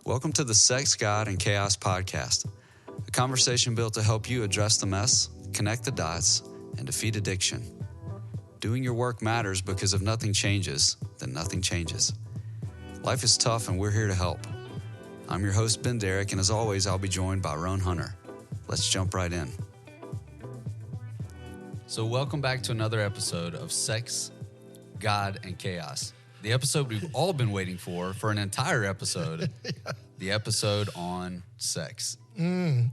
Welcome to the Sex, God, and Chaos podcast, a conversation built to help you address the mess, connect the dots, and defeat addiction. Doing your work matters because if nothing changes, then nothing changes. Life is tough and we're here to help. I'm your host, Ben Derrick, and as always, I'll be joined by Roan Hunter. Let's jump right in. So welcome back to another episode of Sex, God, and Chaos. The episode we've all been waiting for an entire episode, the episode on sex. I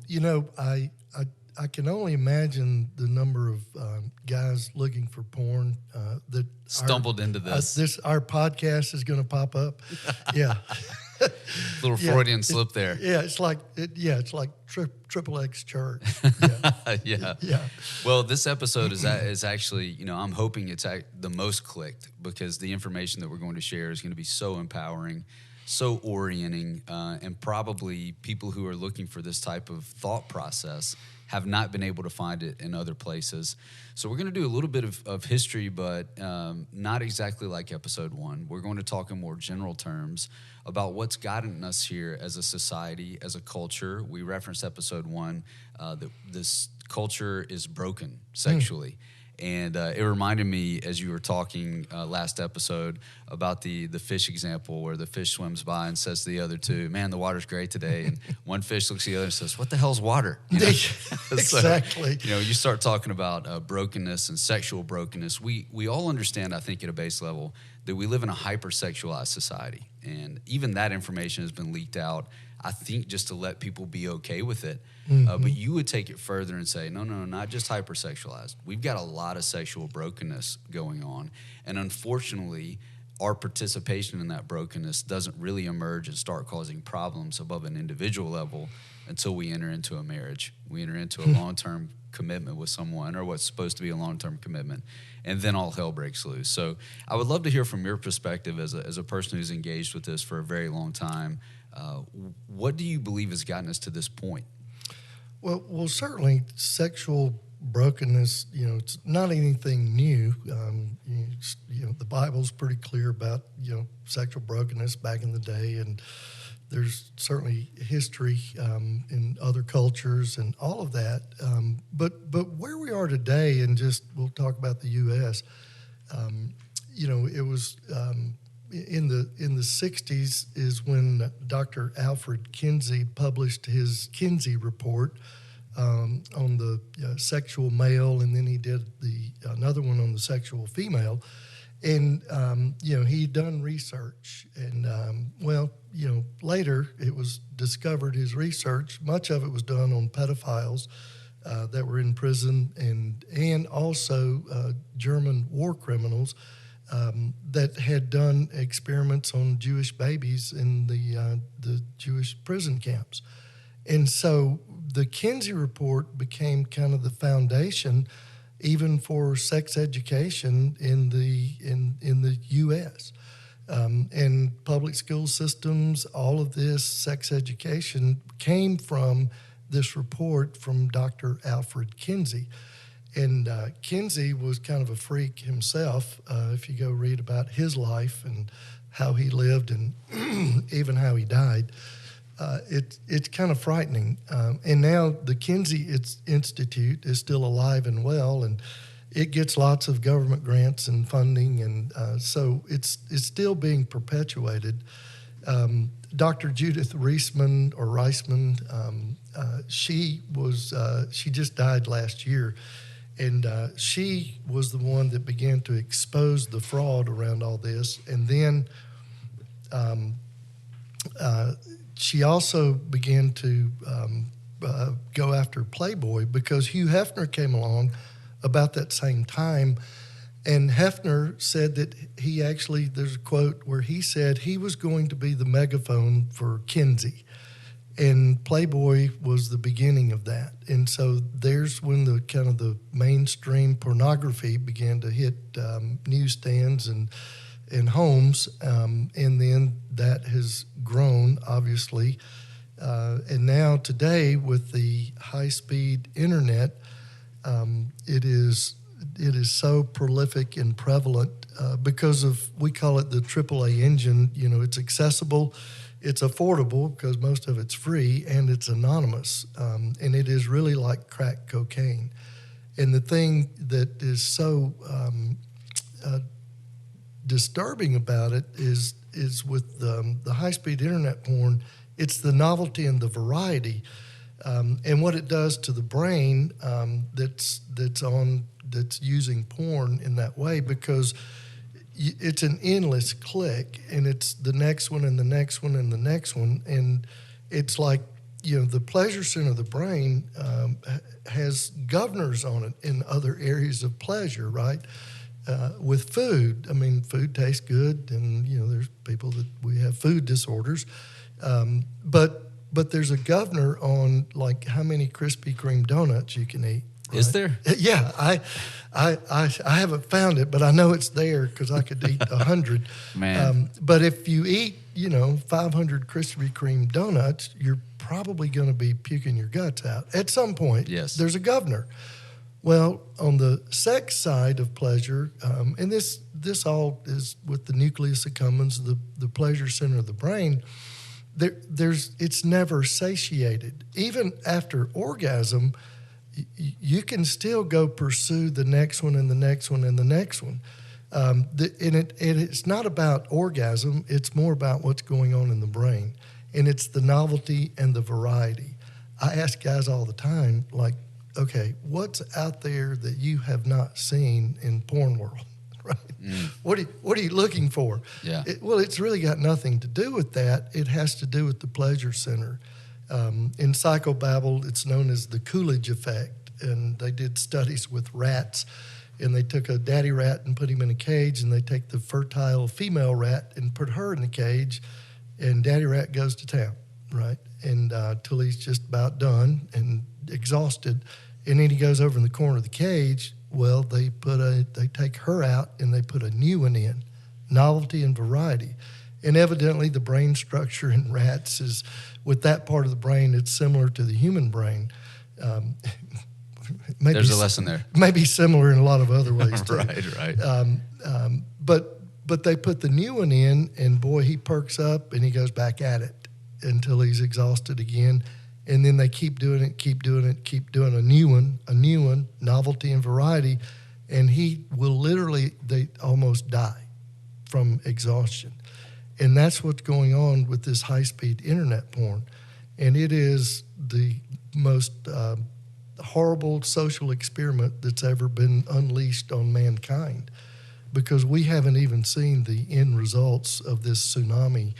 can only imagine the number of guys looking for porn that stumbled into this. Our podcast is going to pop up. Yeah. Little Freudian slip there. Yeah, it's like Triple X Church. Yeah. Yeah. Well, this episode is actually, I'm hoping it's the most clicked because the information that we're going to share is going to be so empowering, so orienting, and probably people who are looking for this type of thought process have not been able to find it in other places. So we're going to do a little bit of history, but not exactly like episode 1. We're going to talk in more general terms about what's gotten us here as a society, as a culture. We referenced episode 1, that this culture is broken sexually. And it reminded me, as you were talking last episode, about the fish example where the fish swims by and says to the other two, man, the water's great today. And one fish looks at the other and says, what the hell's water? Exactly. So, you start talking about brokenness and sexual brokenness. We all understand, I think, at a base level, that we live in a hypersexualized society. And even that information has been leaked out, I think, just to let people be okay with it. But you would take it further and say, no, not just hypersexualized. We've got a lot of sexual brokenness going on. And unfortunately, our participation in that brokenness doesn't really emerge and start causing problems above an individual level until we enter into a marriage. We enter into a long-term commitment with someone, or what's supposed to be a long-term commitment, and then all hell breaks loose. So I would love to hear from your perspective as a person who's engaged with this for a very long time. What do you believe has gotten us to this point? Well, certainly sexual brokenness, it's not anything new. The Bible's pretty clear about, sexual brokenness back in the day, and there's certainly history in other cultures and all of that. But where we are today, and we'll talk about the U.S., it was in the 60s is when Dr. Alfred Kinsey published his Kinsey report on the sexual male, and then he did another one on the sexual female. And, he'd done research, and, later it was discovered his research, much of it was done on pedophiles that were in prison and also German war criminals that had done experiments on Jewish babies in the Jewish prison camps. And so the Kinsey report became kind of the foundation even for sex education in the U.S. And public school systems, all of this sex education came from this report from Dr. Alfred Kinsey. And Kinsey was kind of a freak himself. If you go read about his life and how he lived and even how he died, it's kind of frightening. And now the Kinsey Institute is still alive and well, and it gets lots of government grants and funding, and so it's still being perpetuated. Dr. Judith Reisman, she just died last year, and she was the one that began to expose the fraud around all this, and then she also began to go after Playboy because Hugh Hefner came along about that same time. And Hefner said that there's a quote where he said he was going to be the megaphone for Kinsey. And Playboy was the beginning of that. And so there's when the kind of the mainstream pornography began to hit newsstands and homes, and then that has grown, obviously. And now today, with the high-speed internet, it is so prolific and prevalent because of, we call it the AAA engine. You know, it's accessible, it's affordable because most of it's free, and it's anonymous. And it is really like crack cocaine. And the thing that is so disturbing about it is with the high-speed internet porn, it's the novelty and the variety, and what it does to the brain that's using porn in that way, because it's an endless click, and it's the next one and the next one and the next one, and it's like, you know, the pleasure center of the brain has governors on it in other areas of pleasure, right? With food, I mean, food tastes good, and you know, there's people that we have food disorders, but there's a governor on like how many Krispy Kreme donuts you can eat. Right? Is there? Yeah, I haven't found it, but I know it's there because I could eat 100. Man, but if you eat, you know, 500 Krispy Kreme donuts, you're probably going to be puking your guts out at some point. Yes, there's a governor. Well, on the sex side of pleasure, and this all is with the nucleus accumbens, the pleasure center of the brain. It's never satiated. Even after orgasm, you can still go pursue the next one and the next one and the next one. And it's not about orgasm. It's more about what's going on in the brain. And it's the novelty and the variety. I ask guys all the time, like, okay, what's out there that you have not seen in porn world, right? Mm. What are you looking for? Yeah. Well, it's really got nothing to do with that. It has to do with the pleasure center. In psychobabble, it's known as the Coolidge effect, and they did studies with rats, and they took a daddy rat and put him in a cage, and they take the fertile female rat and put her in the cage, and daddy rat goes to town, right? And till he's just about done and exhausted, and then he goes over in the corner of the cage. Well, they take her out and they put a new one in, novelty and variety. And evidently the brain structure in rats is, with that part of the brain, it's similar to the human brain. Maybe there's a lesson there. Maybe similar in a lot of other ways too. Right. But they put the new one in, and boy, he perks up and he goes back at it until he's exhausted again. And then they keep doing a new one, novelty and variety. And he will they almost die from exhaustion. And that's what's going on with this high-speed internet porn. And it is the most horrible social experiment that's ever been unleashed on mankind, because we haven't even seen the end results of this tsunami.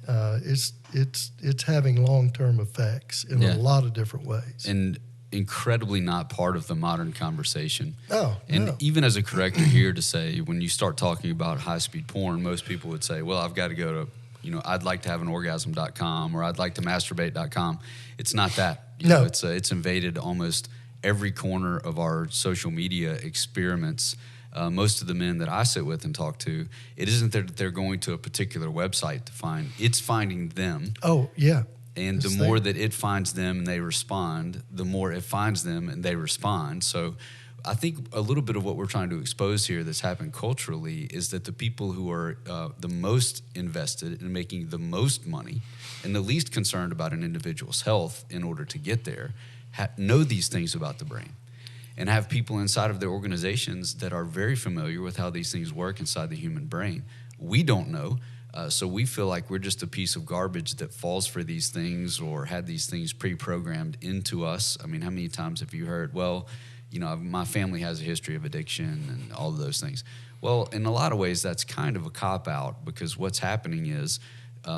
It's having long-term effects in a lot of different ways. And incredibly not part of the modern conversation. Oh, and no. even as a corrector here to say, when you start talking about high-speed porn, most people would say, well, I've got to go to, I'd like to have an orgasm.com or I'd like to masturbate.com. It's not that. No. It's invaded almost every corner of our social media experiments. Most of the men that I sit with and talk to, it isn't that they're going to a particular website to find. It's finding them. Oh, yeah. And the more that it finds them and they respond, the more it finds them and they respond. So I think a little bit of what we're trying to expose here that's happened culturally is that the people who are the most invested in making the most money and the least concerned about an individual's health in order to get there know these things about the brain, and have people inside of their organizations that are very familiar with how these things work inside the human brain. We don't know, so we feel like we're just a piece of garbage that falls for these things or had these things pre-programmed into us. I mean, how many times have you heard, well, my family has a history of addiction and all of those things? Well, in a lot of ways, that's kind of a cop-out, because what's happening is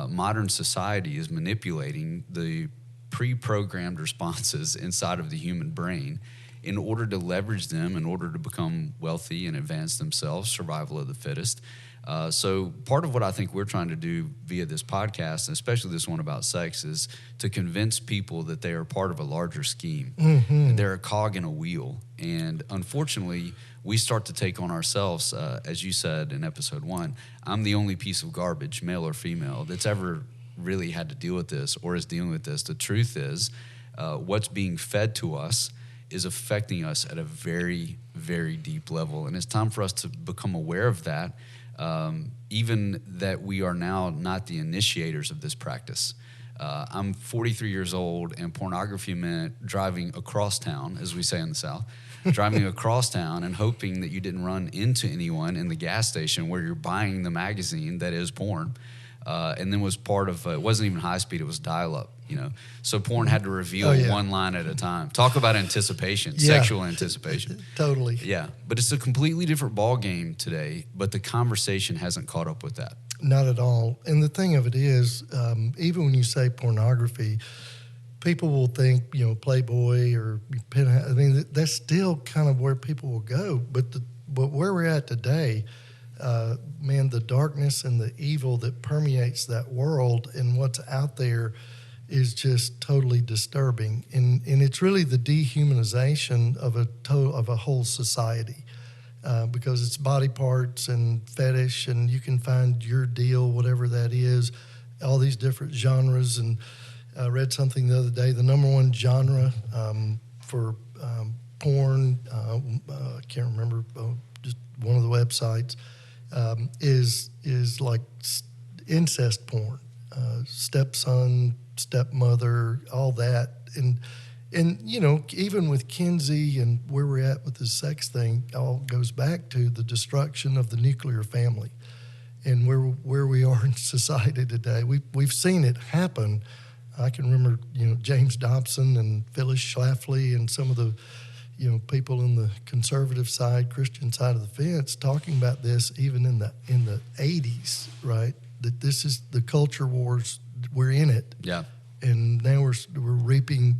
modern society is manipulating the pre-programmed responses inside of the human brain in order to leverage them, in order to become wealthy and advance themselves, survival of the fittest. So part of what I think we're trying to do via this podcast, and especially this one about sex, is to convince people that they are part of a larger scheme. Mm-hmm. They're a cog in a wheel. And unfortunately, we start to take on ourselves, as you said in episode 1, I'm the only piece of garbage, male or female, that's ever really had to deal with this or is dealing with this. The truth is, what's being fed to us is affecting us at a very, very deep level. And it's time for us to become aware of that, even that we are now not the initiators of this practice. I'm 43 years old, and pornography meant driving across town, as we say in the South, driving across town and hoping that you didn't run into anyone in the gas station where you're buying the magazine that is porn. And then was part of, it wasn't even high speed, it was dial up, So porn had to reveal one line at a time. Talk about anticipation, sexual anticipation. Totally. Yeah, but it's a completely different ball game today, but the conversation hasn't caught up with that. Not at all. And the thing of it is, even when you say pornography, people will think, Playboy or Penthouse. I mean, that's still kind of where people will go. But where we're at today, man, the darkness and the evil that permeates that world and what's out there is just totally disturbing. And it's really the dehumanization of a whole society. Because it's body parts and fetish, and you can find your deal, whatever that is, all these different genres. And I read something the other day, the number one genre for porn, I can't remember, just one of the websites, is like incest porn, stepson, stepmother, all that. And, even with Kinsey and where we're at with the sex thing, all goes back to the destruction of the nuclear family and where we are in society today. We've seen it happen. I can remember, James Dobson and Phyllis Schlafly and some of the, people in the conservative side, Christian side of the fence talking about this even in the 80s, right? That this is the culture wars, we're in it. Yeah. And now we're reaping,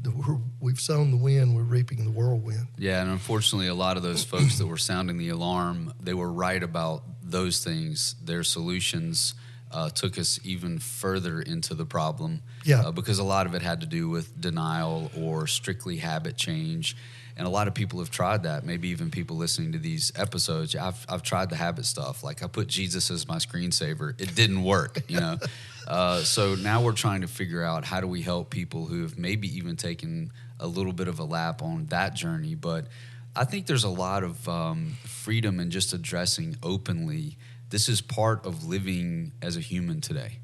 we've sown the wind, we're reaping the whirlwind. Yeah, and unfortunately, a lot of those folks that were sounding the alarm, they were right about those things. Their solutions took us even further into the problem. Yeah. Because a lot of it had to do with denial or strictly habit change. And a lot of people have tried that, maybe even people listening to these episodes. I've tried the habit stuff. Like I put Jesus as my screensaver. It didn't work, So now we're trying to figure out how do we help people who have maybe even taken a little bit of a lap on that journey. But I think there's a lot of freedom in just addressing openly. This is part of living as a human today,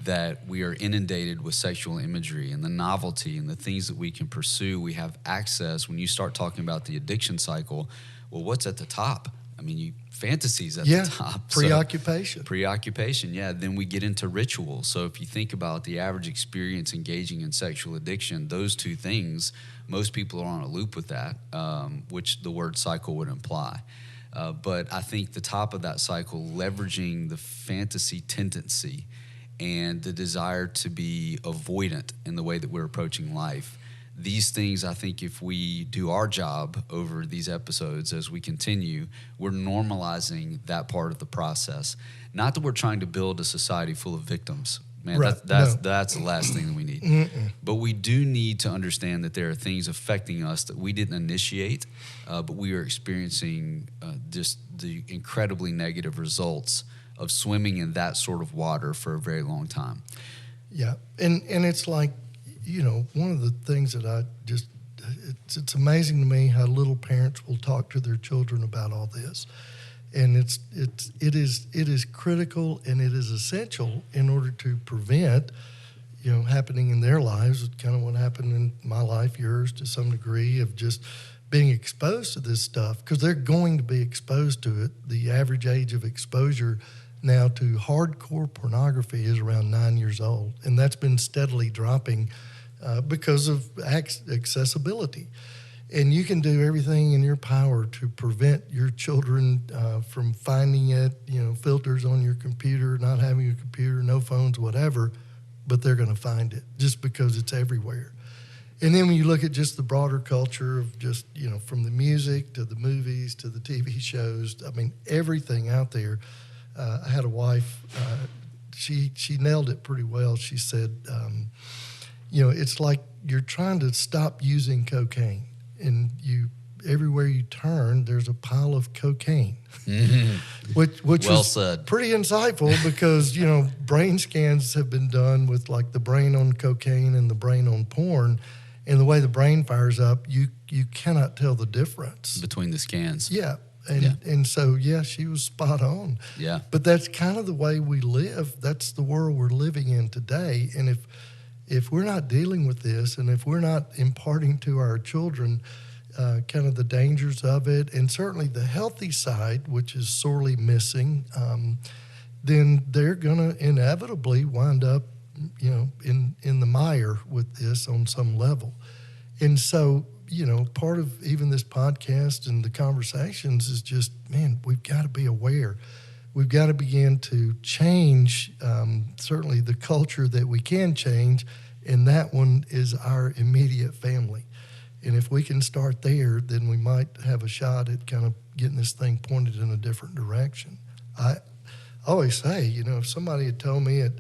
that we are inundated with sexual imagery and the novelty and the things that we can pursue. We have access. When you start talking about the addiction cycle, well, what's at the top? I mean, fantasies at the top. Preoccupation. Preoccupation, yeah. Then we get into rituals. So if you think about the average experience engaging in sexual addiction, those two things, most people are on a loop with that, which the word cycle would imply. But I think the top of that cycle, leveraging the fantasy tendency and the desire to be avoidant in the way that we're approaching life. These things, I think if we do our job over these episodes as we continue, we're normalizing that part of the process. Not that we're trying to build a society full of victims. Man, right. That's the last thing that we need. But we do need to understand that there are things affecting us that we didn't initiate, but we are experiencing just the incredibly negative results of swimming in that sort of water for a very long time. Yeah, and it's like, one of the things that I just, it's amazing to me how little parents will talk to their children about all this. And it is critical and it is essential in order to prevent, happening in their lives, kind of what happened in my life, yours to some degree, of just being exposed to this stuff, because they're going to be exposed to it. The average age of exposure now to hardcore pornography is around 9 years old, and that's been steadily dropping because of accessibility. And you can do everything in your power to prevent your children from finding it, filters on your computer, not having a computer, no phones, whatever, but they're going to find it just because it's everywhere. And then when you look at just the broader culture of just, from the music to the movies to the TV shows, I mean, everything out there. I had a wife, she nailed it pretty well. She said, it's like you're trying to stop using cocaine, and everywhere you turn, there's a pile of cocaine, which well was said. Pretty insightful because, brain scans have been done with like the brain on cocaine and the brain on porn. and the way the brain fires up, you cannot tell the difference between the scans. Yeah. And so, yeah, she was spot on. Yeah. But that's kind of the way we live. That's the world we're living in today. And if we're not dealing with this, and if we're not imparting to our children kind of the dangers of it, and certainly the healthy side, which is sorely missing, then they're going to inevitably wind up, in the mire with this on some level. And so, part of even this podcast and the conversations is just, man, we've got to be aware. We've got to begin to change, certainly the culture that we can change, and that one is our immediate family. And if we can start there, then we might have a shot at kind of getting this thing pointed in a different direction. I always say, if somebody had told me at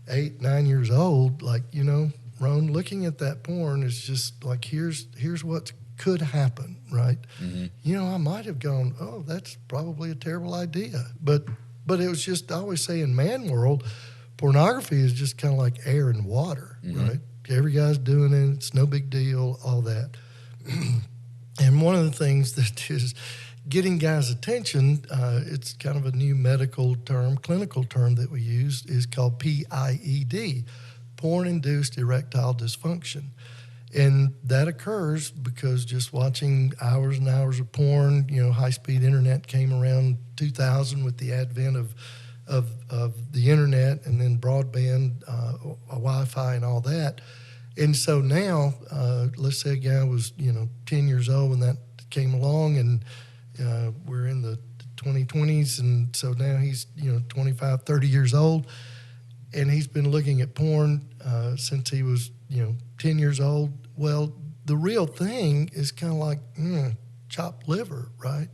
8, 9 years old, like, Ron, looking at that porn is just like, here's what could happen, right? Mm-hmm. I might have gone, oh, that's probably a terrible idea. But it was just, I always say in man world, pornography is just kind of like air and water, mm-hmm. right? Every guy's doing it. It's no big deal, all that. And one of the things that is getting guys' attention, it's kind of a new medical term, clinical term that we use, is called PIED, porn-induced erectile dysfunction. And that occurs because just watching hours and hours of porn, high-speed internet came around 2000 with the advent of the internet, and then broadband, Wi-Fi and all that. And so now, let's say a guy was, 10 years old when that came along, and we're in the 2020s, and so now he's, 25, 30 years old, and he's been looking at porn since he was, 10 years old. Well, the real thing is kind of like chopped liver, right?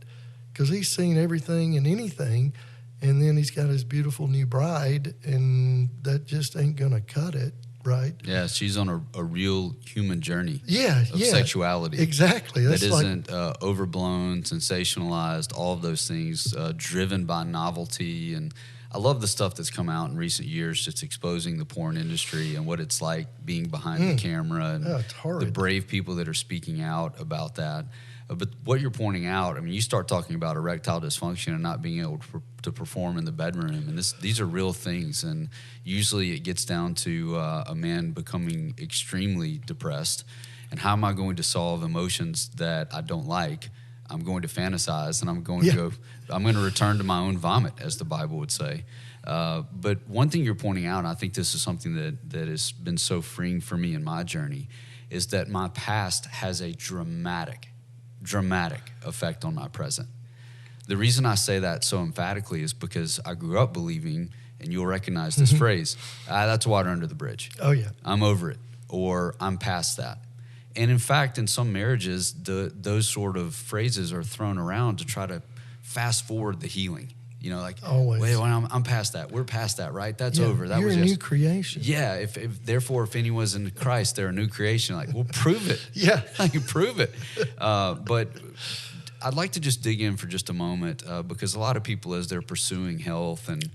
Because he's seen everything and anything, and then he's got his beautiful new bride, and that just ain't going to cut it, right? Yeah, she's on a real human journey of sexuality. Exactly. That isn't overblown, sensationalized, all of those things, driven by novelty. And I love the stuff that's come out in recent years, just exposing the porn industry and what it's like being behind the camera, and the brave people that are speaking out about that. But what you're pointing out, you start talking about erectile dysfunction and not being able to perform in the bedroom, and these are real things. And usually it gets down to a man becoming extremely depressed. And how am I going to solve emotions that I don't like? I'm going to fantasize, and I'm going to return to my own vomit, as the Bible would say. But one thing you're pointing out, and I think this is something that has been so freeing for me in my journey, is that my past has a dramatic effect on my present. The reason I say that so emphatically is because I grew up believing, and you'll recognize this phrase, that's water under the bridge. Oh, yeah. I'm over it, or I'm past that. And in fact, in some marriages, those sort of phrases are thrown around to try to fast forward the healing. Always. Wait, I'm past that. We're past that, right? That's over. That you're was a new creation. Yeah. If anyone's in Christ, they're a new creation. Like, well, prove it. Yeah. Prove it. But I'd like to just dig in for just a moment because a lot of people, as they're pursuing health, and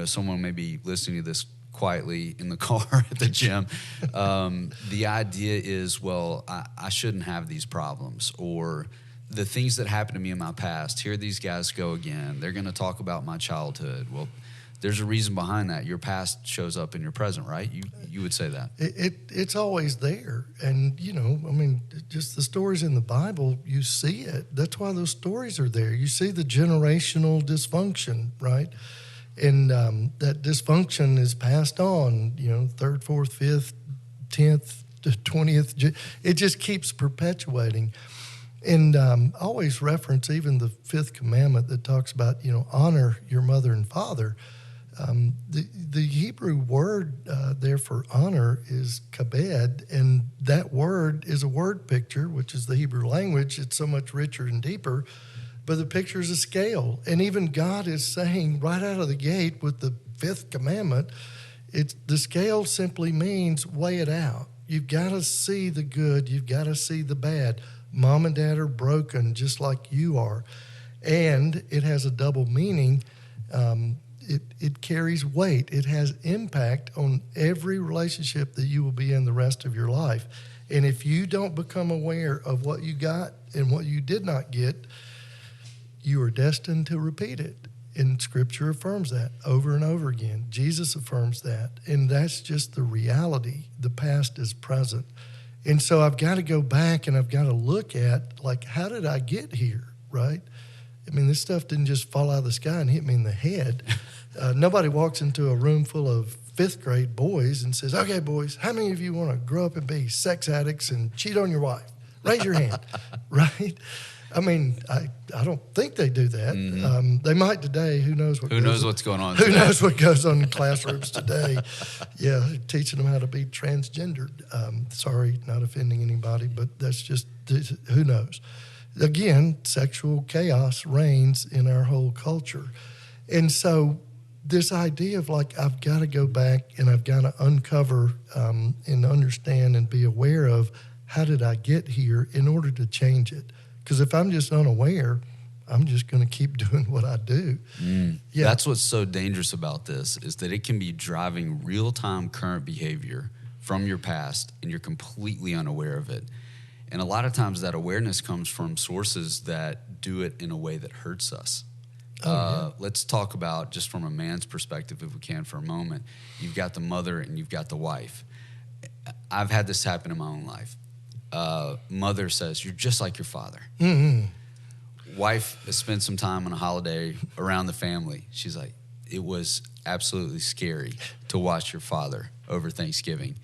someone may be listening to this quietly in the car at the gym, the idea is, well, I shouldn't have these problems, or the things that happened to me in my past. Here these guys go again. They're going to talk about my childhood. Well, there's a reason behind that. Your past shows up in your present, right? You would say that. It's always there. And, just the stories in the Bible, you see it. That's why those stories are there. You see the generational dysfunction, right? And that dysfunction is passed on, 3rd, 4th, 5th, 10th, 20th. It just keeps perpetuating. And I always reference even the 5th commandment that talks about, honor your mother and father. The Hebrew word there for honor is kabed, and that word is a word picture, which is the Hebrew language. It's so much richer and deeper, but the picture is a scale. And even God is saying right out of the gate with the 5th commandment, the scale simply means weigh it out. You've got to see the good. You've got to see the bad. Mom and dad are broken just like you are. And it has a double meaning. It carries weight. It has impact on every relationship that you will be in the rest of your life. And if you don't become aware of what you got and what you did not get, you are destined to repeat it. And Scripture affirms that over and over again. Jesus affirms that. And that's just the reality. The past is present. And so I've got to go back and I've got to look at, like, how did I get here, right? I mean, this stuff didn't just fall out of the sky and hit me in the head. Nobody walks into a room full of fifth grade boys and says, okay, boys, how many of you want to grow up and be sex addicts and cheat on your wife? Raise your hand, right? I mean, I don't think they do that. Mm-hmm. They might today. Who knows what? Who knows what's going on? Who knows what goes on in classrooms today? Yeah, teaching them how to be transgendered. Sorry, not offending anybody, but that's just who knows. Again, sexual chaos reigns in our whole culture, and so this idea of, like, I've got to go back and I've got to uncover and understand and be aware of how did I get here in order to change it. Because if I'm just unaware, I'm just going to keep doing what I do. Yeah. That's what's so dangerous about this, is that it can be driving real-time current behavior from your past, and you're completely unaware of it. And a lot of times that awareness comes from sources that do it in a way that hurts us. Let's talk about, just from a man's perspective, if we can, for a moment. You've got the mother and you've got the wife. I've had this happen in my own life. Mother says, you're just like your father. Mm-hmm. Wife has spent some time on a holiday around the family. She's like, it was absolutely scary to watch your father over Thanksgiving.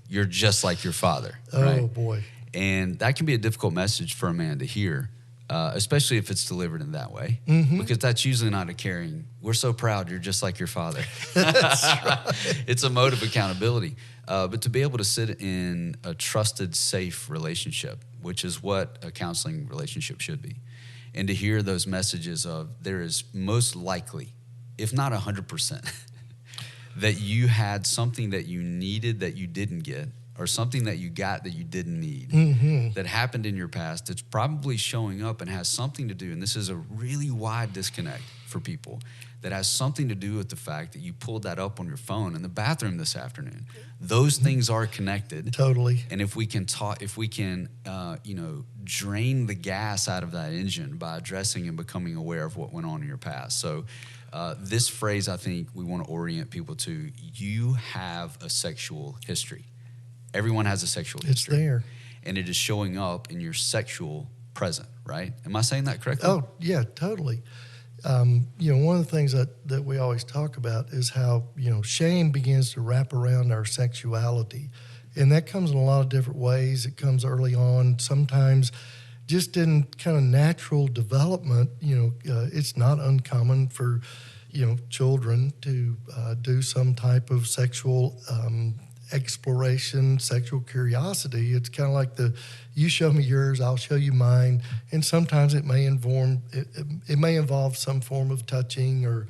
You're just like your father. Right? Oh, boy. And that can be a difficult message for a man to hear, especially if it's delivered in that way, because that's usually not a caring, we're so proud you're just like your father. That's right. It's a mode of accountability. But to be able to sit in a trusted, safe relationship, which is what a counseling relationship should be, and to hear those messages of there is most likely, if not 100%, that you had something that you needed that you didn't get, or something that you got that you didn't need, that happened in your past, it's probably showing up and has something to do, and this is a really wide disconnect for people, that has something to do with the fact that you pulled that up on your phone in the bathroom this afternoon. Those things are connected. Totally. And if we can drain the gas out of that engine by addressing and becoming aware of what went on in your past. So this phrase, I think we want to orient people to, you have a sexual history. Everyone has a sexual history. It's there. And it is showing up in your sexual present, right? Am I saying that correctly? Oh, yeah, totally. One of the things that we always talk about is how, shame begins to wrap around our sexuality. And that comes in a lot of different ways. It comes early on, sometimes just in kind of natural development. It's not uncommon for, children to do some type of sexual exploration, sexual curiosity. It's kind of like you show me yours, I'll show you mine. And sometimes it may involve some form of touching or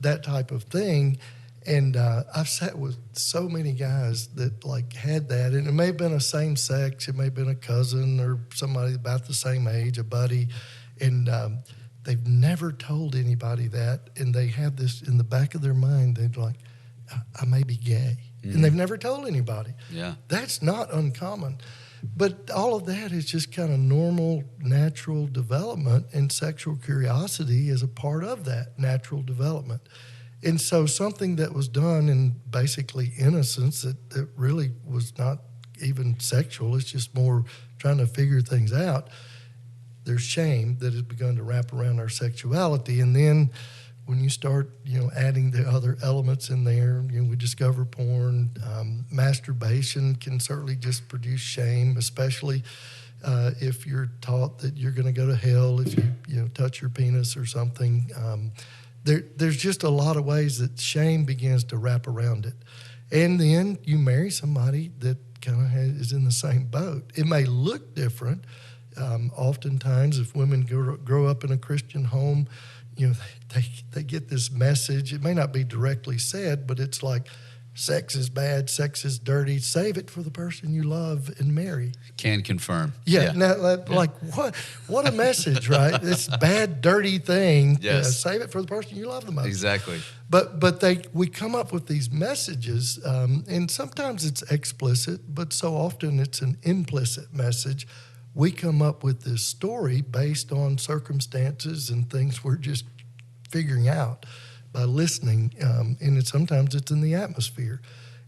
that type of thing. And I've sat with so many guys that had that, and it may have been a same sex, it may have been a cousin or somebody about the same age, a buddy, and they've never told anybody that, and they have this in the back of their mind. They're like, I may be gay. And they've never told anybody. Yeah. That's not uncommon. But all of that is just kind of normal, natural development, and sexual curiosity is a part of that natural development. And so something that was done in basically innocence that really was not even sexual, it's just more trying to figure things out, there's shame that has begun to wrap around our sexuality. And then when you start, adding the other elements in there, we discover porn, masturbation can certainly just produce shame, especially if you're taught that you're going to go to hell if you touch your penis or something. There's just a lot of ways that shame begins to wrap around it. And then you marry somebody that kind of is in the same boat. It may look different. Oftentimes, if women grow up in a Christian home, they get this message. It may not be directly said, but it's like, sex is bad, sex is dirty. Save it for the person you love and marry. Can confirm. Yeah. Now, like what a message, right? This bad, dirty thing. Yes. Save it for the person you love the most. Exactly. But we come up with these messages, and sometimes it's explicit, but so often it's an implicit message. We come up with this story based on circumstances and things we're just figuring out by listening, and sometimes it's in the atmosphere.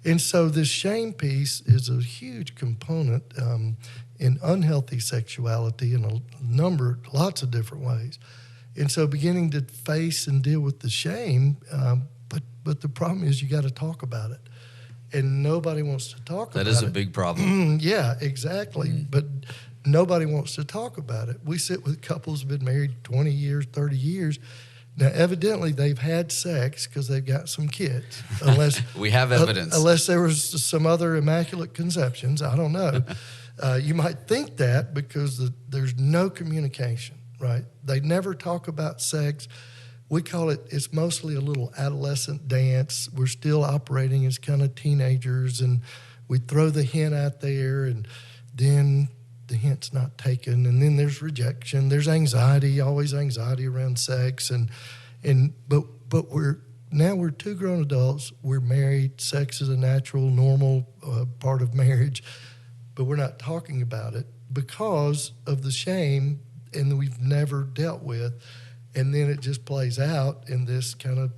And so this shame piece is a huge component in unhealthy sexuality in lots of different ways. And so beginning to face and deal with the shame, but the problem is you got to talk about it. And nobody wants to talk about it. That is a big problem. Yeah, exactly. But nobody wants to talk about it. We sit with couples who've been married 20 years, 30 years. Now, evidently, they've had sex because they've got some kids. Unless we have evidence. Unless there was some other immaculate conceptions. I don't know. You might think that because there's no communication, right? They never talk about sex. We call it's mostly a little adolescent dance. We're still operating as kind of teenagers, and we throw the hint out there, and then the hint's not taken, and then there's rejection. There's anxiety, always anxiety around sex, but we're two grown adults. We're married. Sex is a natural, normal part of marriage, but we're not talking about it because of the shame, and we've never dealt with, and then it just plays out in this kind of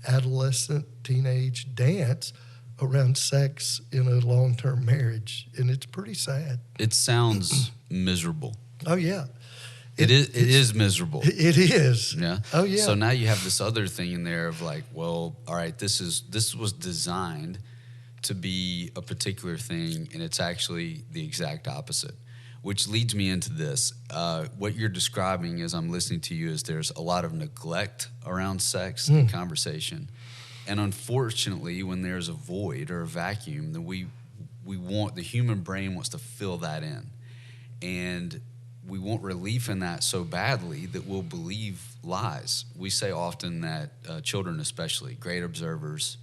adolescent teenage dance around sex in a long-term marriage, and it's pretty sad. It sounds miserable. Oh, yeah. It is miserable. It is. Yeah. Oh, yeah. So now you have this other thing in there of like, well, all right, this was designed to be a particular thing, and it's actually the exact opposite, which leads me into this. What you're describing as I'm listening to you is there's a lot of neglect around sex and conversation. And unfortunately, when there's a void or a vacuum, then the human brain wants to fill that in. And we want relief in that so badly that we'll believe lies. We say often that children especially, great observers,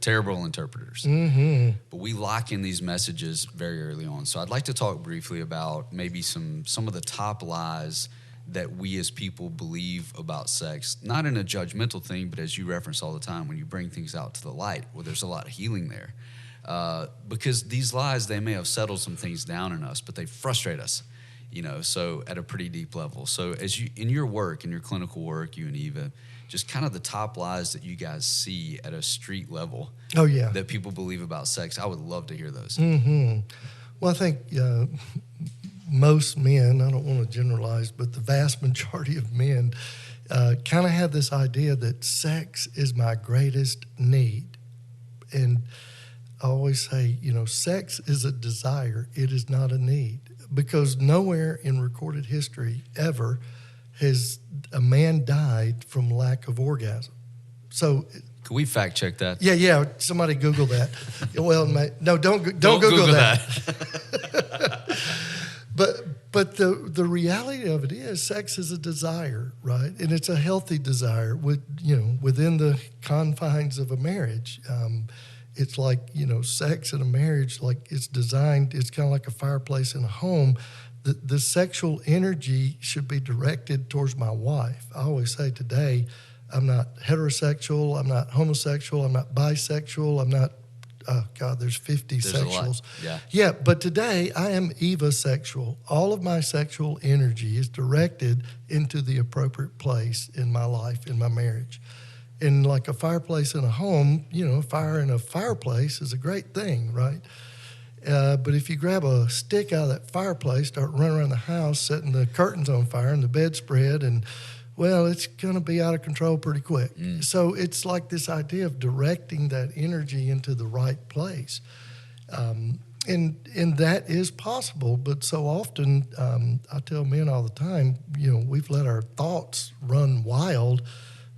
terrible interpreters. Mm-hmm. But we lock in these messages very early on. So I'd like to talk briefly about maybe some of the top lies that we as people believe about sex, not in a judgmental thing, but as you reference all the time, when you bring things out to the light, well, there's a lot of healing there. Because these lies, they may have settled some things down in us, but they frustrate us, so at a pretty deep level. So as you, in your work, in your clinical work, you and Eva, just kind of the top lies that you guys see at a street level. Oh, yeah. That people believe about sex. I would love to hear those. Mm-hmm. Well, I think most men, I don't want to generalize, but the vast majority of men kind of have this idea that sex is my greatest need. And I always say, sex is a desire. It is not a need. Because nowhere in recorded history ever has a man died from lack of orgasm. So, can we fact check that? Yeah. Somebody Google that. Well, no, don't Google that. But the reality of it is, sex is a desire, right? And it's a healthy desire within the confines of a marriage. It's like, sex in a marriage, like it's designed, it's kind of like a fireplace in a home. The sexual energy should be directed towards my wife. I always say today, I'm not heterosexual, I'm not homosexual, I'm not bisexual, I'm not, oh God, there's 50 There's sexuals. A lot. Yeah. Yeah, but today I am evasexual. All of my sexual energy is directed into the appropriate place in my life, in my marriage. And like a fireplace in a home, a fire in a fireplace is a great thing, right? But if you grab a stick out of that fireplace, start running around the house, setting the curtains on fire and the bedspread, and, well, it's going to be out of control pretty quick. So it's like this idea of directing that energy into the right place. And that is possible, but so often, I tell men all the time, we've let our thoughts run wild,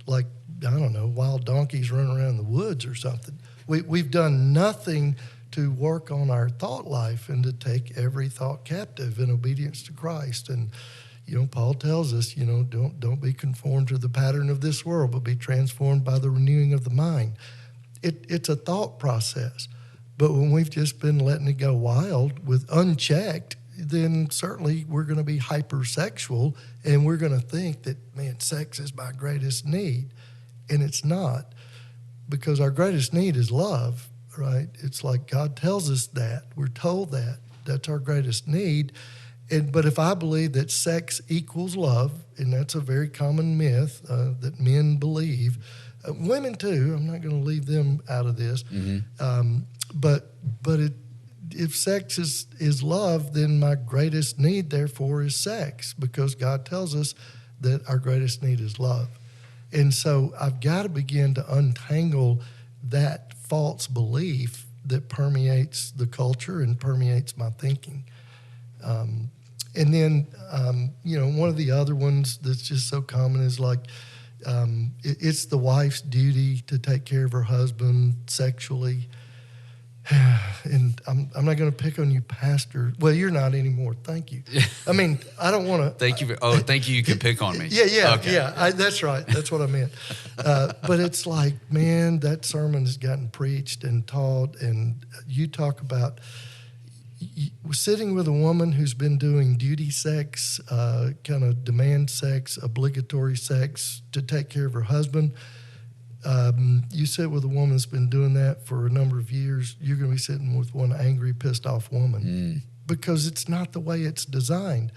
like, I don't know, wild donkeys running around the woods or something. We've done nothing to work on our thought life and to take every thought captive in obedience to Christ. And, Paul tells us, don't be conformed to the pattern of this world, but be transformed by the renewing of the mind. it's a thought process. But when we've just been letting it go wild with unchecked, then certainly we're going to be hypersexual, and we're going to think that, man, sex is my greatest need. And it's not, because our greatest need is love, right? It's like God tells us that. We're told that. That's our greatest need. But if I believe that sex equals love, and that's a very common myth that men believe, women too, I'm not going to leave them out of this, if sex is love, then my greatest need, therefore, is sex, because God tells us that our greatest need is love. And so I've got to begin to untangle that false belief that permeates the culture and permeates my thinking. And then, one of the other ones that's just so common is like, it's the wife's duty to take care of her husband sexually. And I'm not going to pick on you, Pastor. Well, you're not anymore. Thank you. I mean, I don't want to. Thank you. Thank you. You can pick on me. Yeah. Okay. That's right. That's what I meant. But it's like, man, that sermon has gotten preached and taught, and you talk about sitting with a woman who's been doing duty sex, kind of demand sex, obligatory sex to take care of her husband. You sit with a woman that's been doing that for a number of years, you're going to be sitting with one angry, pissed off woman because it's not the way it's designed.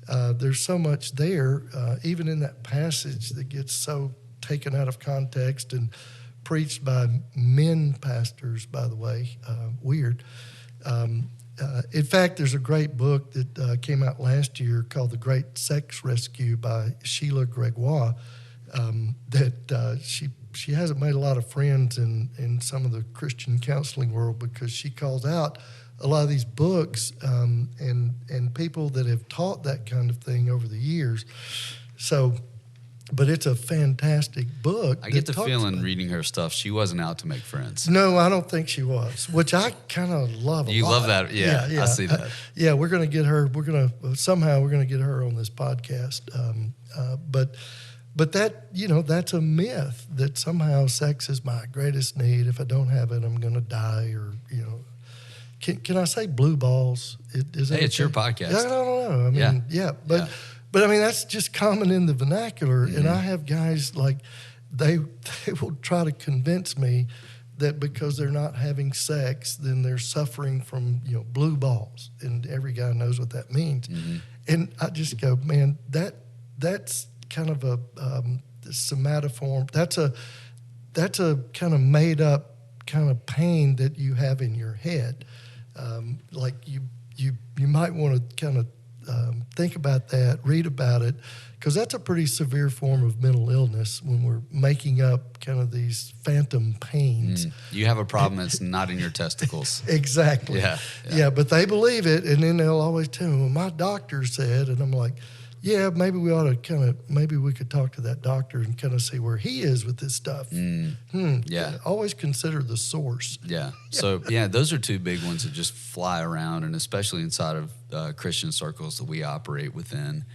There's so much there, even in that passage that gets so taken out of context and preached by men pastors, by the way, weird. In fact, there's a great book that came out last year called The Great Sex Rescue by Sheila Gregoire that she hasn't made a lot of friends in some of the Christian counseling world, because she calls out a lot of these books and people that have taught that kind of thing over the years. So, but it's a fantastic book. I get the feeling reading her stuff, she wasn't out to make friends. No, I don't think she was, which I kind of love a lot. You love that? Yeah, I see that. Yeah, we're going to get her. We're going to get her on this podcast. But that, that's a myth that somehow sex is my greatest need. If I don't have it, I'm going to die. Or, can I say blue balls? It's your podcast. No. I mean, But I mean, that's just common in the vernacular. Mm-hmm. And I have guys like, they will try to convince me that because they're not having sex, then they're suffering from, blue balls. And every guy knows what that means. Mm-hmm. And I just go, man, that's kind of a somatoform. That's a kind of made up kind of pain that you have in your head. Like you might want to kind of think about that, read about it, because that's a pretty severe form of mental illness when we're making up kind of these phantom pains. You have a problem that's not in your testicles. Exactly. Yeah, but they believe it, and then they'll always tell me, well, my doctor said, and I'm like, yeah, maybe we could talk to that doctor and kind of see where he is with this stuff. Yeah. Always consider the source. Yeah. So, those are two big ones that just fly around, and especially inside of Christian circles that we operate within.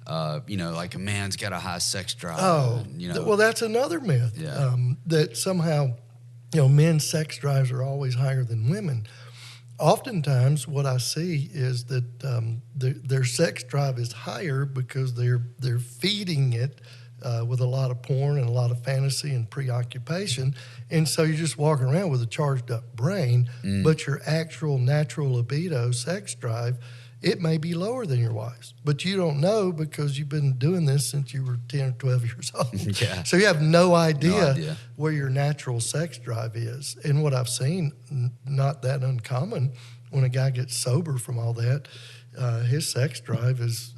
Like a man's got a high sex drive. Oh, well, that's another myth. Yeah. That somehow, men's sex drives are always higher than women. Oftentimes, what I see is that their sex drive is higher because they're feeding it with a lot of porn and a lot of fantasy and preoccupation, and so you're just walking around with a charged up brain. But your actual natural libido, sex drive, it may be lower than your wife's, but you don't know because you've been doing this since you were 10 or 12 years old. Yeah. So you have no idea where your natural sex drive is. And what I've seen, not that uncommon, when a guy gets sober from all that, his sex drive is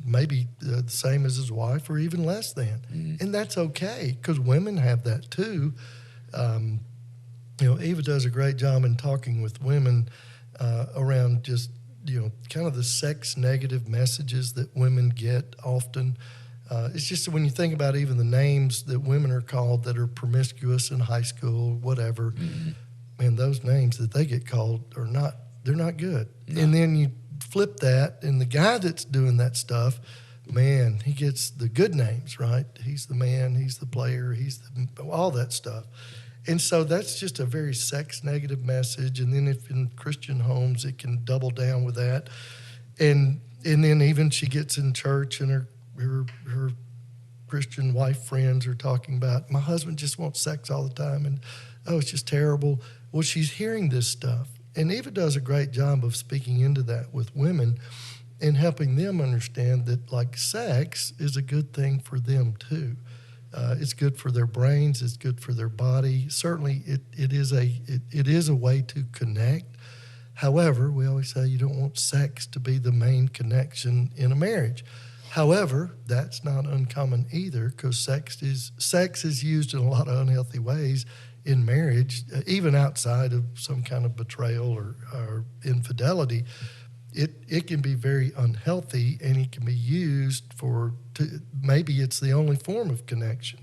maybe the same as his wife or even less than. And that's okay, because women have that too. Eva does a great job in talking with women around just, kind of the sex negative messages that women get often. It's just when you think about even the names that women are called that are promiscuous in high school, whatever, man, those names that they get called they're not good. No. And then you flip that, and the guy that's doing that stuff, man, he gets the good names, right? He's the man, he's the player, all that stuff. And so that's just a very sex negative message. And then if in Christian homes, it can double down with that. And then even she gets in church and her Christian wife friends are talking about, my husband just wants sex all the time. And, oh, it's just terrible. Well, she's hearing this stuff. And Eva does a great job of speaking into that with women and helping them understand that, like, sex is a good thing for them too. It's good for their brains. It's good for their body. Certainly, it is a way to connect. However, we always say you don't want sex to be the main connection in a marriage. However, that's not uncommon either, because sex is used in a lot of unhealthy ways in marriage, even outside of some kind of betrayal or infidelity. It can be very unhealthy, and it can be used maybe it's the only form of connection.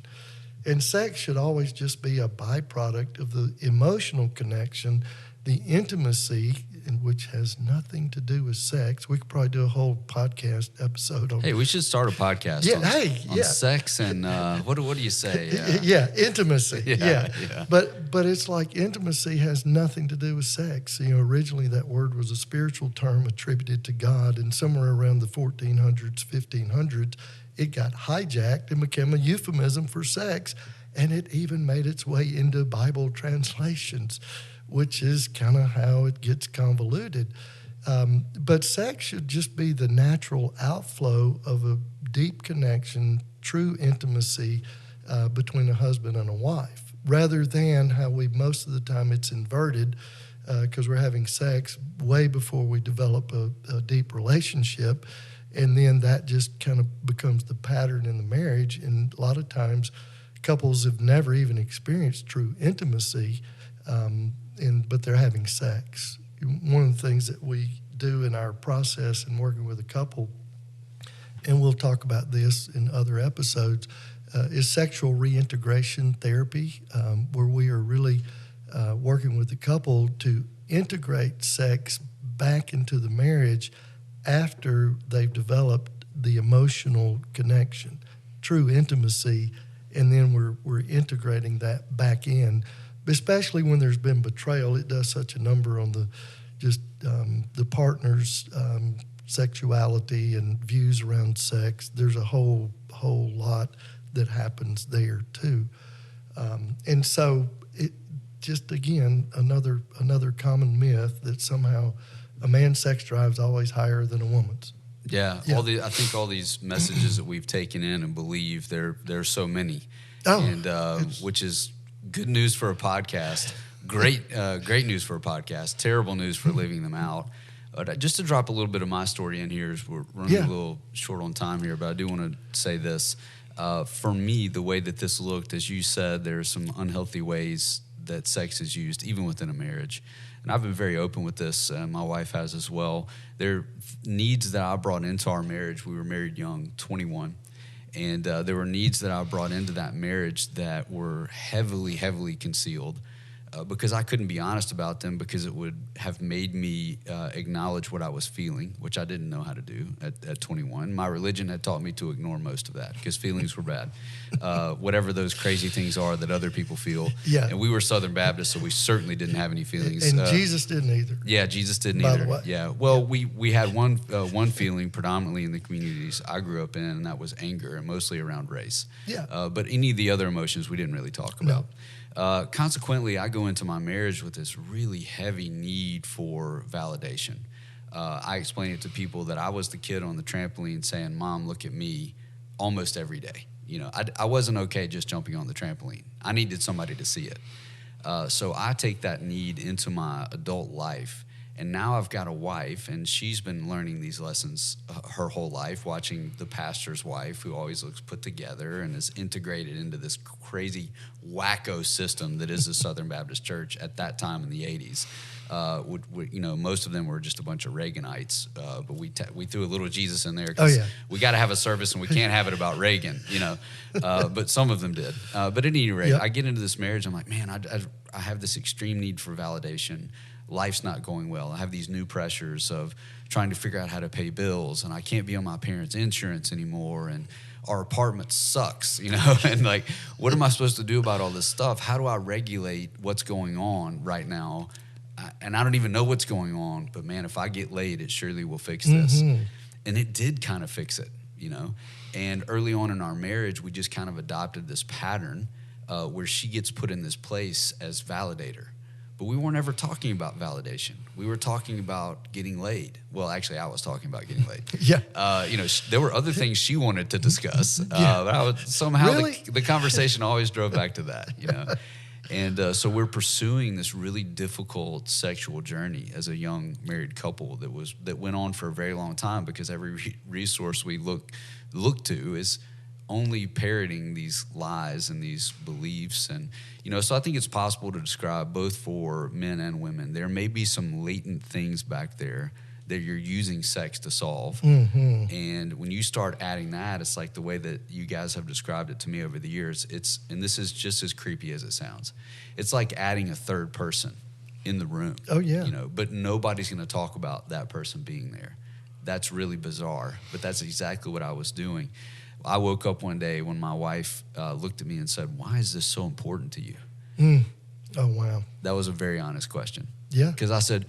And sex should always just be a byproduct of the emotional connection, the intimacy, which has nothing to do with sex. We could probably do a whole podcast episode on. Hey, we should start a podcast. On sex and what do you say? Intimacy. Yeah. But it's like intimacy has nothing to do with sex. Originally that word was a spiritual term attributed to God, and somewhere around the 1400s, 1500s, it got hijacked and became a euphemism for sex, and it even made its way into Bible translations, which is kind of how it gets convoluted. But sex should just be the natural outflow of a deep connection, true intimacy between a husband and a wife, rather than how most of the time it's inverted, because we're having sex way before we develop a deep relationship, and then that just kind of becomes the pattern in the marriage. And a lot of times couples have never even experienced true intimacy, but they're having sex. One of the things that we do in our process in working with a couple, and we'll talk about this in other episodes, is sexual reintegration therapy, where we are really working with the couple to integrate sex back into the marriage after they've developed the emotional connection, true intimacy, and then we're integrating that back in. Especially when there's been betrayal, it does such a number on the partner's sexuality and views around sex. There's a whole lot that happens there too, and so it just, again, another common myth that somehow a man's sex drive is always higher than a woman's. Yeah. I think all these messages that we've taken in and believe there are so many, which is good news for a podcast. Great news for a podcast. Terrible news for living them out. But just to drop a little bit of my story in here, as we're running a little short on time here, but I do want to say this. For me, the way that this looked, as you said, there are some unhealthy ways that sex is used, even within a marriage. And I've been very open with this. My wife has as well. There are needs that I brought into our marriage. We were married young, 21. And there were needs that I brought into that marriage that were heavily, heavily concealed because I couldn't be honest about them, because it would have made me acknowledge what I was feeling, which I didn't know how to do at 21. My religion had taught me to ignore most of that because feelings were bad, whatever those crazy things are that other people feel. Yeah. And we were Southern Baptists, so we certainly didn't have any feelings. And Jesus didn't either. Yeah, Jesus didn't By either. the way. Yeah. Well, we had one feeling predominantly in the communities I grew up in, and that was anger, and mostly around race. Yeah. But any of the other emotions we didn't really talk about. Consequently, I go into my marriage with this really heavy need for validation. I explain it to people that I was the kid on the trampoline saying, "Mom, look at me," almost every day. I wasn't okay just jumping on the trampoline. I needed somebody to see it. So I take that need into my adult life. And now I've got a wife, and she's been learning these lessons her whole life, watching the pastor's wife, who always looks put together and is integrated into this crazy wacko system that is the Southern Baptist Church at that time in the 80s. Most of them were just a bunch of Reaganites, but we threw a little Jesus in there because we got to have a service and we can't have it about Reagan, but some of them did. But at any rate, I get into this marriage, I'm like, man, I have this extreme need for validation. Life's not going well. I have these new pressures of trying to figure out how to pay bills, and I can't be on my parents' insurance anymore, and our apartment sucks, you know, and like, what am I supposed to do about all this stuff? How do I regulate what's going on right now? And I don't even know what's going on, but man, if I get laid, it surely will fix this. And it did kind of fix it, you know. And early on in our marriage, we just kind of adopted this pattern where she gets put in this place as validator. But we weren't ever talking about validation. We were talking about getting laid. Well, actually, I was talking about getting laid. Yeah. You know, there were other things she wanted to discuss. But I would, somehow Really? the conversation always drove back to that, you know. And so we're pursuing this really difficult sexual journey as a young married couple that went on for a very long time, because every resource we look to is only parroting these lies and these beliefs. And, you know, so I think it's possible to describe both for men and women. There may be some latent things back there that you're using sex to solve. And when you start adding that, it's like the way that you guys have described it to me over the years. And this is just as creepy as it sounds. It's like adding a third person in the room. Oh, yeah. You know, but nobody's going to talk about that person being there. That's really bizarre, but that's exactly what I was doing. I woke up one day when my wife looked at me and said, "Why is this so important to you?" Oh, wow. That was a very honest question. Yeah. Because I said,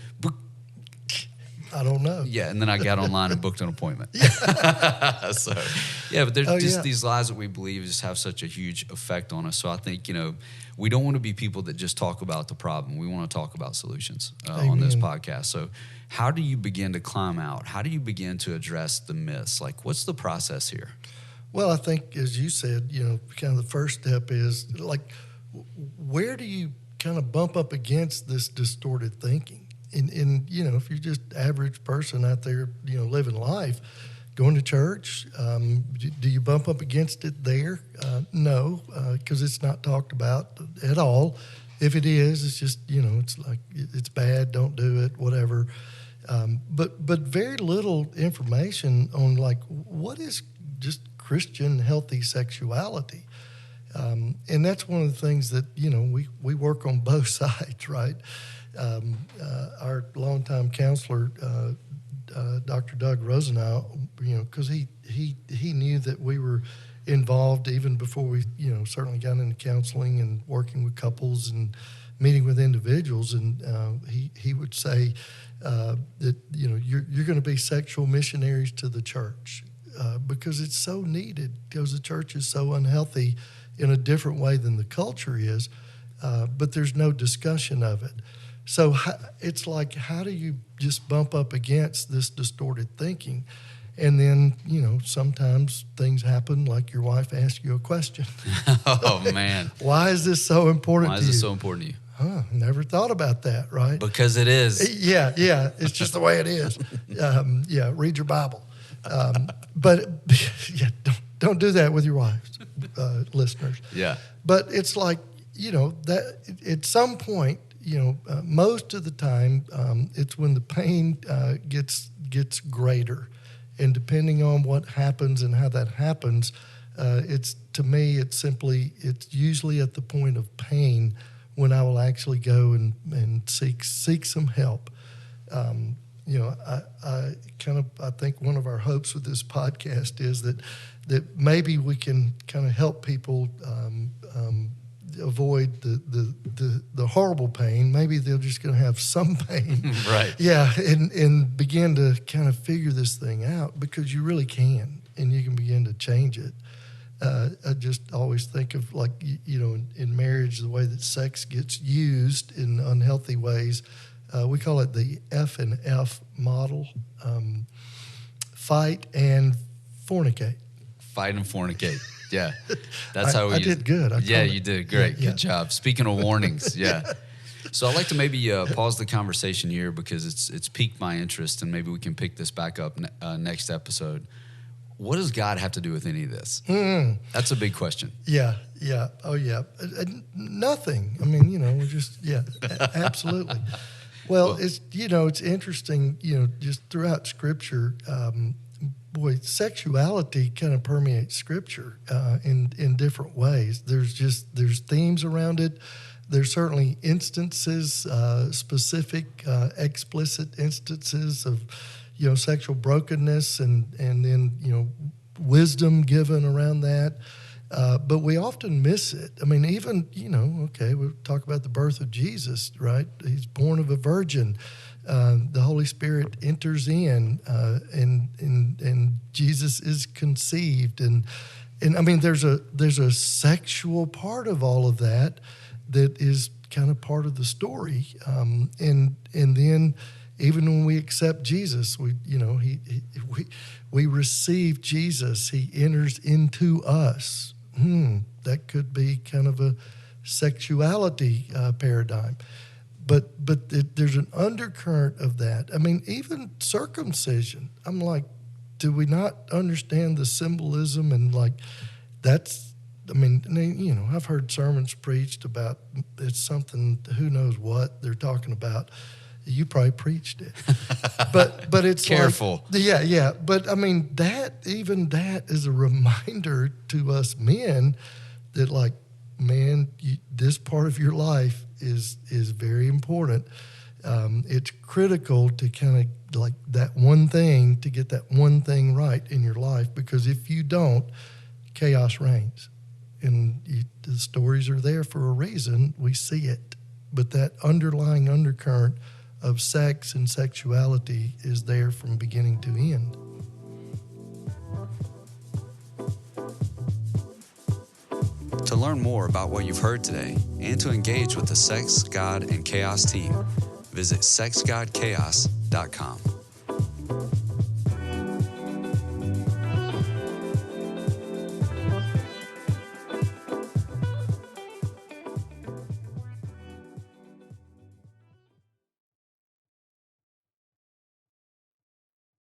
I don't know. yeah, and then I got online and booked an appointment. So, yeah, but there's just these lies that we believe just have such a huge effect on us. So I think, you know, we don't want to be people that just talk about the problem. We want to talk about solutions on this podcast. So how do you begin to climb out? How do you begin to address the myths? Like, what's the process here? Well, I think, as you said, you know, kind of the first step is, like, where do you kind of bump up against this distorted thinking? And you know, if you're just average person out there, you know, living life, going to church, do you bump up against it there? No, because it's not talked about at all. If it is, it's just, you know, it's like, it's bad, don't do it, whatever. But very little information on, like, what is just Christian healthy sexuality. And that's one of the things that, you know, we work on both sides, right? Our longtime counselor, Dr. Doug Rosenau, you know, because he knew that we were involved even before we, you know, certainly got into counseling and working with couples and meeting with individuals. And he would say that, you know, you're going to be sexual missionaries to the church because it's so needed, because the church is so unhealthy in a different way than the culture is, but there's no discussion of it. So it's like, how do you just bump up against this distorted thinking? And then, you know, sometimes things happen, like your wife asks you a question. Oh, man. Why is this so important to you? Why is this so important to you? Never thought about that, right? Because it is. Yeah. It's just the way it is. Read your Bible. But yeah, don't do that with your wives, listeners. Yeah. But it's like, you know, that at some point, you know, most of the time, it's when the pain gets greater, and depending on what happens and how that happens, it's usually at the point of pain when I will actually go and seek some help. You know, I think one of our hopes with this podcast is that maybe we can kind of help people avoid the horrible pain. Maybe they're just going to have some pain. Right. Yeah, and begin to kind of figure this thing out, because you really can, and you can begin to change it. I just always think of, like, you know, in marriage, the way that sex gets used in unhealthy ways. We call it the F and F model: fight and fornicate. Fight and fornicate. Yeah, that's how we. I did good. You did great. Yeah. Good job. Speaking of warnings, yeah. So I'd like to maybe pause the conversation here, because it's piqued my interest, and maybe we can pick this back up next episode. What does God have to do with any of this? That's a big question. Yeah. Oh, yeah. Nothing. I mean, you know, we're just, absolutely. Well, it's, you know, it's interesting, you know, just throughout Scripture, sexuality kind of permeates Scripture in different ways. There's themes around it. There's certainly instances, specific, explicit instances of, you know, sexual brokenness, and then, you know, wisdom given around that. But we often miss it. I mean, even, we talk about the birth of Jesus, right? He's born of a virgin. The Holy Spirit enters in, and Jesus is conceived. And I mean, there's a sexual part of all of that is kind of part of the story. And then even when we accept Jesus, we receive Jesus. He enters into us. That could be kind of a sexuality paradigm. But there's an undercurrent of that. I mean, even circumcision. I'm like, do we not understand the symbolism? And like, I've heard sermons preached about it's something, who knows what they're talking about. You probably preached it, but it's careful. Like, yeah. But I mean, that is a reminder to us men that, like, man, this part of your life is very important. It's critical to kind of like that one thing, to get that one thing right in your life, because if you don't, chaos reigns. And the stories are there for a reason. We see it. But that underlying undercurrent of sex and sexuality is there from beginning to end. To learn more about what you've heard today and to engage with the Sex, God, and Chaos team, visit sexgodchaos.com.